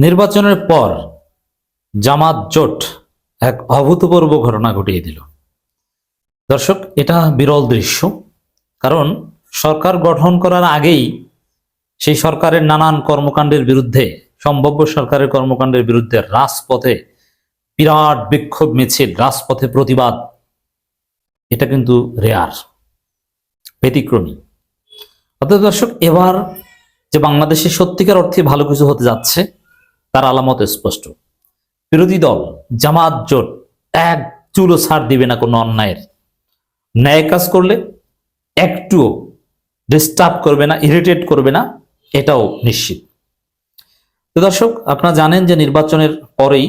নির্বাচনের পর জামাত জোট এক অভূতপূর্ব ঘটনা ঘটিয়ে দিল। দর্শক, এটা বিরল দৃশ্য। কারণ সরকার গঠন করার আগেই সেই সরকারের নানান কর্মকাণ্ডের বিরুদ্ধে, সম্ভাব্য সরকারের কর্মকাণ্ডের বিরুদ্ধে রাজপথে বিরাট বিক্ষোভ মিছিল, রাজপথে প্রতিবাদ, এটা কিন্তু রেয়ার, ব্যতিক্রমী। অর্থাৎ দর্শক, এবার যে বাংলাদেশে সত্যিকার অর্থে ভালো কিছু হতে যাচ্ছে তার আলামত স্পষ্ট। বিরোধী দল জামাত জোট এক চুলও ছাড় দিবে না কোনো অন্যায়ের। ন্যায় কাজ করলে একটুও ডিস্টার্ব করবে না, ইরিটেট করবে না, এটাও নিশ্চিত। তো দর্শক, আপনারা জানেন যে নির্বাচনের পরেই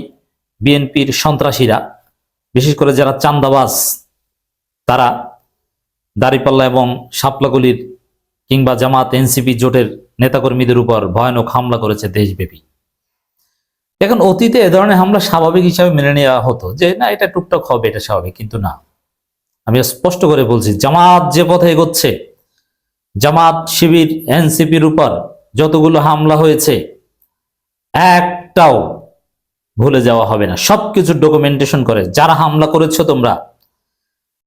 বিএনপির সন্ত্রাসীরা, বিশেষ করে যারা চান্দাবাজ, তারা দাঁড়িপাল্লা এবং শাপলাগুলির কিংবা জামাত এনসিপি জোটের নেতাকর্মীদের উপর ভয়ানক হামলা করেছে দেশব্যাপী। এখন অতীতে এ ধরনের হামলা স্বাভাবিক হিসাবে মেনে নেওয়া হতো, যে না, এটা টুকটাক হবে, এটা স্বাভাবিক। কিন্তু না, আমি স্পষ্ট করে বলছি, জামাত যে পথে এগোচ্ছে, জামাত শিবির এনসিপির উপর যতগুলো হামলা হয়েছে একটাও ভুলে যাওয়া হবে না। সবকিছু ডকুমেন্টেশন করে, যারা হামলা করেছো তোমরা,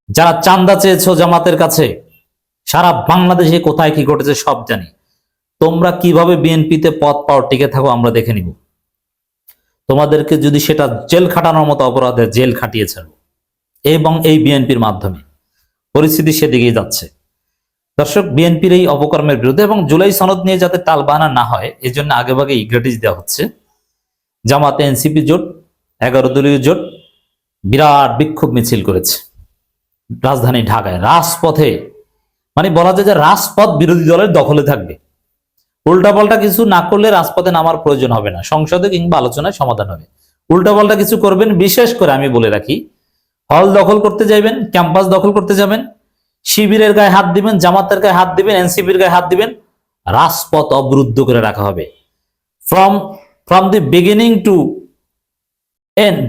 যারা চান্দা চেয়েছো জামাতের কাছে, সারা বাংলাদেশে কোথায় কি ঘটেছে সব জানি। তোমরা কিভাবে বিএনপিতে পদ পাও, টিকে থাকো, আমরা দেখে নিব। তোমাদেরকে যদি সেটা জেল খাটানোর মতো অপরাধে জেল খাটিয়ে ছাড়বো, এবং এই বিএনপির মাধ্যমে পরিস্থিতি সেদিকেই যাচ্ছে। দর্শক, বিএনপির এই অপকর্মের বিরুদ্ধে এবং জুলাই সনদ নিয়ে যাতে টালবাহানা না হয়, এই জন্য আগেভাগে ইগ্রেটিস দেওয়া হচ্ছে। জামাতে এনসিপি জোট, 11 দলীয় জোট বিরাট বিক্ষোভ মিছিল করেছে রাজধানী ঢাকায়, রাজপথে। মানে বলা যায় যে রাজপথ বিরোধী দলের দখলে থাকবে। উল্টাপাল্টা কিছু না করলে রাজপথে নামার প্রয়োজন হবে না, সংসদে কিংবা আলোচনায় সমাধান হবে। উল্টাপাল্টা কিছু করবেন, বিশেষ করে আমি বলে রাখি, হল দখল করতে যাবেন, ক্যাম্পাস দখল করতে যাবেন, শিবিরের গায়ে হাত দিবেন, জামাতের গায়ে হাত দিবেন, এনসিপির গায়ে হাত দিবেন, রাজপথ অবরুদ্ধ করে রাখা হবে। From the beginning to end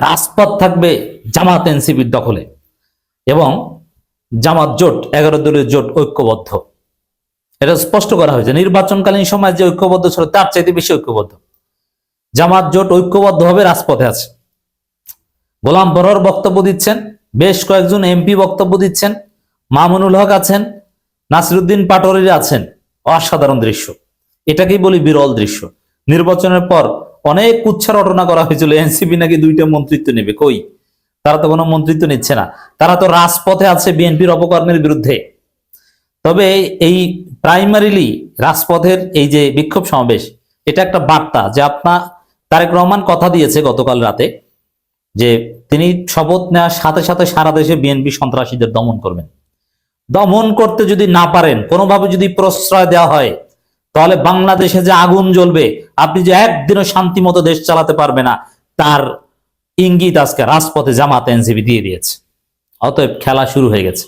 রাজপথ থাকবে জামাত এনসিপির দখলে। এবং জামাত জোট, 11 দলীয় জোট ঐক্যবদ্ধ, এটা স্পষ্ট করা হয়েছে। নির্বাচনকালীন সময় যে ঐক্যবদ্ধ ছিল তার চাইতে বেশি ঐক্যবদ্ধ। জামাত জোট ঐক্যবদ্ধ হবে, রাজপথে আছে। গোলাম বরর বক্তব্য দিচ্ছেন, বেশ কয়েকজন এমপি বক্তব্য দিচ্ছেন, মামুনুল হক আছেন, নাসিরউদ্দিন পাটোয়ারি আছেন। অসাধারণ দৃশ্য, এটাকেই বলি বিরল দৃশ্য। নির্বাচনের পর অনেক কুচ্ছা রটনা করা হয়েছিল, এনসিপি নাকি 2টা মন্ত্রিত্ব নেবে। কই, তারা তো কোনো মন্ত্রিত্ব নিচ্ছে না, তারা তো রাজপথে আছে বিএনপির অপকর্মের বিরুদ্ধে। তবে এই প্রাইমারিলি রাজপথের এই যে বিক্ষোভ সমাবেশ, এটা একটা বার্তা যে তারেক রহমান কথা দিয়েছে গতকাল রাতে যে তিনি শপথ নেওয়ার সাথে সাথে সারা দেশে বিএনপি সন্ত্রাসীদের দমন করবেন। দমন করতে যদি না পারেন, কোনোভাবে যদি প্রশ্রয় দেওয়া হয়, তাহলে বাংলাদেশে যে আগুন জ্বলবে, আপনি যে একদিনও শান্তি মতো দেশ চালাতে পারবে না, তার ইঙ্গিত আজকে রাজপথে জামাত এনসিপি দিয়ে দিয়েছে। অতএব খেলা শুরু হয়ে গেছে।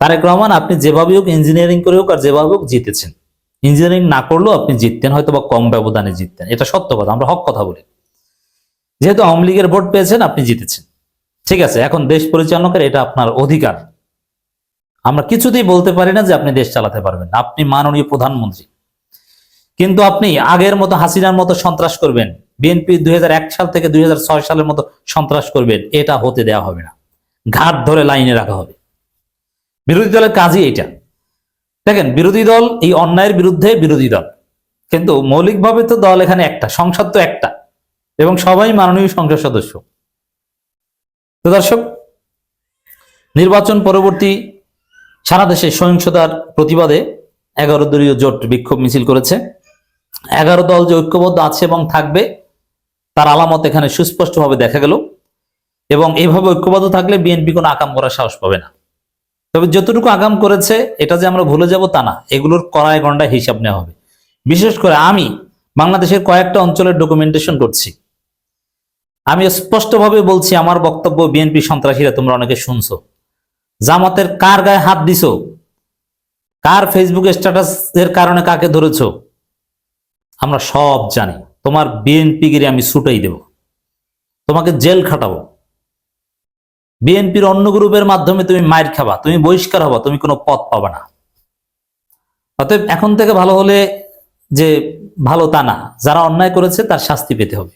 তারেক রহমান, আপনি যেভাবে হোক ইঞ্জিনিয়ারিং করে হোক আর যেভাবে হোক জিতেছেন। ইঞ্জিনিয়ারিং না করলেও আপনি জিততেন, হয়তো বা কম ব্যবধানে জিততেন, এটা সত্য কথা, আমরা হক কথা বলি। যেহেতু আওয়ামী লীগের ভোট পেয়েছেন, আপনি জিতেছেন, ঠিক আছে। এখন দেশ পরিচালনার এটা আপনার অধিকার। আমরা কিছুতেই বলতে পারি না যে আপনি দেশ চালাতে পারবেন না, আপনি মাননীয় প্রধানমন্ত্রী। কিন্তু আপনি আগের মতো হাসিনার মতো সন্ত্রাস করবেন, বিএনপি 2001 সাল থেকে 2006 সালের মতো সন্ত্রাস করবেন, এটা হতে দেওয়া হবে না। ঘাট ধরে লাইনে রাখা হবে। বিরোধী দলের কাজই এটা। দেখেন, বিরোধী দল এই অন্যায়ের বিরুদ্ধে বিরোধী দল, কিন্তু মৌলিকভাবে তো দল এখানে একটা, সংসদ তো একটা, এবং সবাই মাননীয় সংসদ সদস্য। তো দর্শক, নির্বাচন পরবর্তী সারা দেশে সহিংসতার প্রতিবাদে 11 দলীয় জোট বিক্ষোভ মিছিল করেছে। 11 দল যে ঐক্যবদ্ধ আছে এবং থাকবে, তার আলামত এখানে সুস্পষ্টভাবে দেখা গেল। এবং এইভাবে ঐক্যবদ্ধ থাকলে বিএনপি কোনো আকাম করার সাহস পাবে না। তবে যতটুকু আগাম করেছে এটা যে আমরা ভুলে যাব তা না, এগুলোর কড়ায় গন্ডায় হিসাব নেওয়া হবে। বিশেষ করে আমি বাংলাদেশের কয়েকটা অঞ্চলের ডকুমেন্টেশন করছি। আমি স্পষ্টভাবে বলছি, আমার বক্তব্য বিএনপি সন্ত্রাসীরা, তোমরা অনেকে শুনছো। জামাতের কার গায়ে হাত দিছো, কার ফেসবুক স্ট্যাটাসের কারণে কাকে ধরেছো, আমরা সব জানি। তোমার বিএনপি গিরি আমি ছুটাই দেব, তোমাকে জেল খাটাবো। বিএনপির অন্য গ্রুপের মাধ্যমে তুমি মাইর খাবা, তুমি বহিষ্কার হবা, তুমি কোনো পদ পাবা না। অতএব এখন থেকে ভালো হলে যে ভালো তা না, যারা অন্যায় করেছে তার শাস্তি পেতে হবে।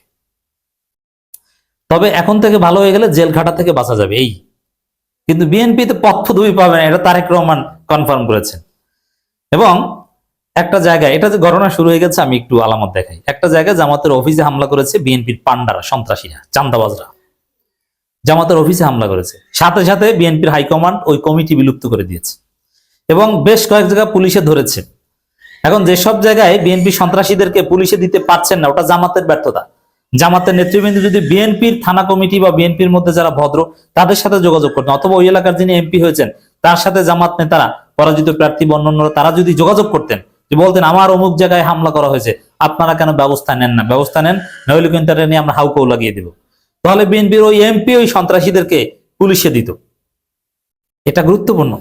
তবে এখন থেকে ভালো হয়ে গেলে জেল খাটা থেকে বাঁচা যাবে এই। কিন্তু বিএনপিতে পক্ষ দুই পাবে না, এটা তারেক রহমান কনফার্ম করেছেন। এবং একটা জায়গায়, এটা যে ঘটনা শুরু হয়ে গেছে আমি একটু আলামত দেখাই। একটা জায়গায় জামাতের অফিসে হামলা করেছে বিএনপির পান্ডারা, সন্ত্রাসীরা, চান্দাবাজরা জামাতের অফিসে হামলা করেছে। সাথে সাথে বিএনপির হাইকমান্ড ওই কমিটি বিলুপ্ত করে দিয়েছে এবং বেশ কয়েক জায়গায় পুলিশে ধরেছে। এখন যেসব জায়গায় বিএনপি সন্ত্রাসীদেরকে পুলিশে দিতে পারছেন না, ওটা জামাতের ব্যর্থতা। জামাতের নেতৃবৃন্দ যদি বিএনপির থানা কমিটি বা বিএনপির মধ্যে যারা ভদ্র তাদের সাথে যোগাযোগ করতেন, অথবা ওই এলাকার যিনি এমপি হয়েছেন তার সাথে জামাত নেতারা, পরাজিত প্রার্থী অন্যান্যরা, তারা যদি যোগাযোগ করতেন, যে বলতেন আমার অমুক জায়গায় হামলা করা হয়েছে, আপনারা কেন ব্যবস্থা নেন না, ব্যবস্থা নেন, নইলে কিন্তু এটা নিয়ে আমরা হাউকাউ লাগিয়ে দেব, তাহলে বিএনপির ওই এমপি ওই সন্ত্রাসীদেরকে পুলিশে দিত। এটা গুরুত্বপূর্ণ।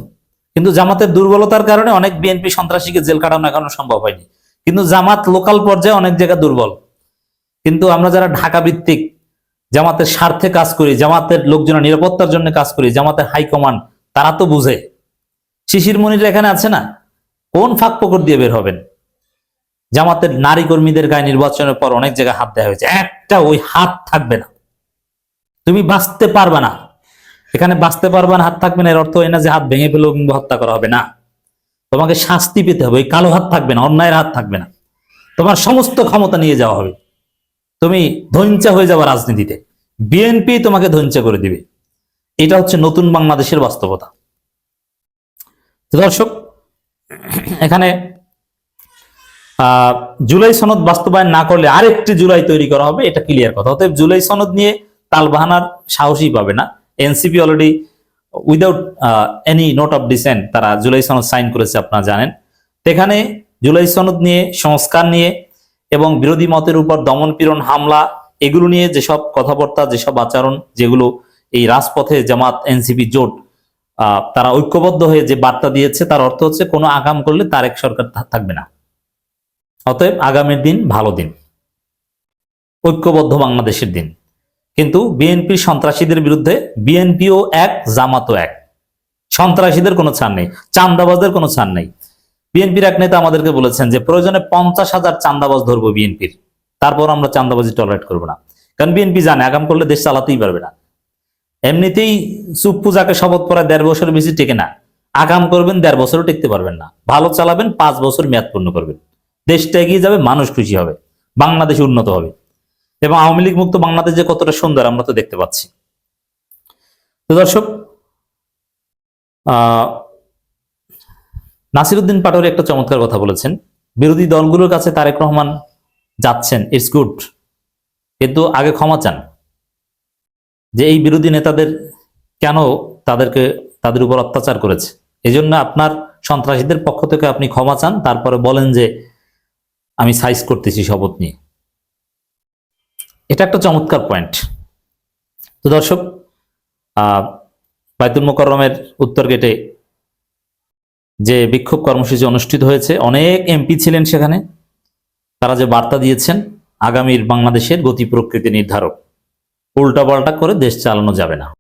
কিন্তু জামাতের দুর্বলতার কারণে অনেক বিএনপি সন্ত্রাসীকে জেল কাটানো এখনো সম্ভব হয়নি। কিন্তু জামাত লোকাল পর্যায়ে অনেক জায়গায় দুর্বল। কিন্তু আমরা যারা ঢাকা ভিত্তিক জামাতের স্বার্থে কাজ করি, জামাতের লোকজনের নিরাপত্তার জন্য কাজ করি, জামাতের হাইকমান্ড তারা তো বুঝে। শিশির মনির এখানে আছে না, কোন ফাঁক ফোকর দিয়ে বের হবেন? জামাতের নারী কর্মীদের গায়ে নির্বাচনের পর অনেক জায়গায় হাত দেওয়া হয়েছে, একটা ওই হাত থাকবে না, তুমি বাঁচতে পারবে না। এখানে বাঁচতে পারবে না, হাত থাকবে না, এর অর্থ এই না যে হাত ভেঙে ফেলেও কিংবা হত্যা করা হবে না। তোমাকে শাস্তি পেতে হবে, ওই কালো হাত থাকবে না, অন্যায়ের হাত থাকবে না, তোমার সমস্ত ক্ষমতা নিয়ে যাওয়া হবে, তুমি ধৈঞ্চা হয়ে যাবে রাজনীতিতে, বিএনপি তোমাকে ধৈঞ্চা করে দিবে। এটা হচ্ছে নতুন বাংলাদেশের বাস্তবতা। দর্শক, এখানে জুলাই সনদ বাস্তবায়ন না করলে আরেকটি জুলাই তৈরি করা হবে, এটা ক্লিয়ার কথা। অতএব জুলাই সনদ নিয়ে তালবাহানার সাহসই পাবে না। NCP already without any note of dissent তারা জুলাই সনদ সাইন করেছে, আপনারা জানেন। এখানে জুলাই সনদ নিয়ে, সংস্কার নিয়ে এবং বিরোধী মতের উপর দমন পীড়ন, হামলা, এগুলো নিয়ে যেসব কথাবার্তা, যেসব আচরণ, যেগুলো এই রাজপথে জামাত এনসিপি জোট তারা ঐক্যবদ্ধ হয়ে যে বার্তা দিয়েছে, তার অর্থ হচ্ছে কোনো আগাম করলে তারেক সরকার থাকবে না। অতএব আগামীর দিন ভালো দিন, ঐক্যবদ্ধ বাংলাদেশের দিন। কিন্তু বিএনপি সন্ত্রাসীদের বিরুদ্ধে বিএনপিও এক, জামাতও এক। সন্ত্রাসীদের কোনো ছাড় নেই, চান্দাবাজদের কোনো ছাড় নেই। বিএনপির এক নেতা আমাদেরকে বলেছেন যে প্রয়োজনে 50,000 চান্দাবাজ ধরবো বিএনপির, তারপর আমরা চান্দাবাজি টলারেট করবো না। কারণ বিএনপি জানে আগাম করলে দেশ চালাতেই পারবে না। এমনিতেই চুপ পূজাকে শপথ করা 1.5 বছরের বেশি টেকে না, আগাম করবেন 1.5 বছরও টিকতে পারবেন না। ভালো চালাবেন, 5 বছর মেয়াদ পূর্ণ করবেন, দেশটা এগিয়ে যাবে, মানুষ খুশি হবে, বাংলাদেশ উন্নত হবে। এবং আওয়ামী লীগ মুক্ত বাংলাদেশ যে কতটা সুন্দর আমরা তো দেখতে পাচ্ছি। তো দর্শক, নাসিরউদ্দিন পাটোয়ারি একটা চমৎকার কথা বলেছেন, বিরোধী দলগুলোর কাছে তারেক রহমান যাচ্ছেন, ইটস গুড, কিন্তু আগে ক্ষমা চান যে এই বিরোধী নেতাদের কেন তাদের উপর অত্যাচার করেছে। এজন্য আপনার সন্ত্রাসীদের পক্ষ থেকে আপনি ক্ষমা চান, তারপরে বলেন যে আমি সাইজ করতেছি শপথ নিয়ে। এটা একটা চমৎকার পয়েন্ট। তো দর্শক, বাইতুল মোকাররমের উত্তর গেটে যে বিক্ষোভ কর্মসূচি অনুষ্ঠিত হয়েছে, অনেক এমপি ছিলেন সেখানে। তারা যে বার্তা দিয়েছেন, আগামীর বাংলাদেশের গতি প্রকৃতি নির্ধারক, উল্টাপাল্টা করে দেশ চালানো যাবে না।